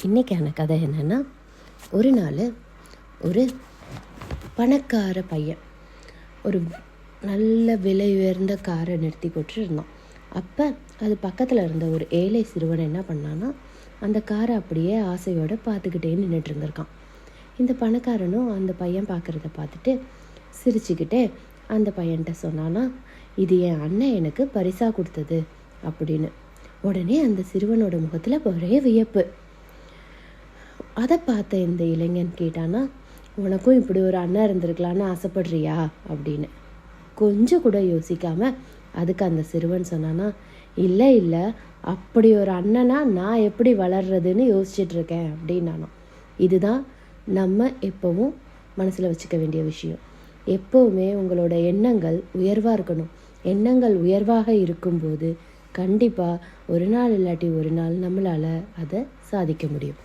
இன்றைக்கான கதை என்னென்னா, ஒரு நாள் ஒரு பணக்கார பையன் ஒரு நல்ல விலை உயர்ந்த காரை நிறுத்தி கொட்டிருந்தான். அப்போ அது பக்கத்தில் இருந்த ஒரு ஏழை சிறுவன் என்ன பண்ணான்னா, அந்த காரை அப்படியே ஆசையோடு பார்த்துக்கிட்டே நின்றுட்டு இருந்திருக்கான். இந்த பணக்காரனும் அந்த பையன் பார்க்குறத பார்த்துட்டு சிரிச்சுக்கிட்டே அந்த பையன்கிட்ட சொன்னான்னா, இது என் அண்ணன் எனக்கு பரிசாக கொடுத்தது அப்படின்னு. உடனே அந்த சிறுவனோட முகத்தில் ஒரே வியப்பு. அதை பார்த்த இந்த இளைஞன் கேட்டானா, உனக்கும் இப்படி ஒரு அண்ணன் இருந்திருக்கலான்னு ஆசைப்படுறியா அப்படின்னு. கொஞ்சம் கூட யோசிக்காமல் அதுக்கு அந்த சிறுவன் சொன்னானா, இல்லை இல்லை, அப்படி ஒரு அண்ணனா நான் எப்படி வளர்றதுன்னு யோசிச்சுட்ருக்கேன் அப்படின்னானோ. இதுதான் நம்ம எப்போவும் மனசில் வச்சுக்க வேண்டிய விஷயம். எப்போவுமே உங்களோட எண்ணங்கள் உயர்வாக இருக்கணும். எண்ணங்கள் உயர்வாக இருக்கும்போது கண்டிப்பாக ஒரு நாள் இல்லாட்டி ஒரு நாள் நம்மளால் அதை சாதிக்க முடியும்.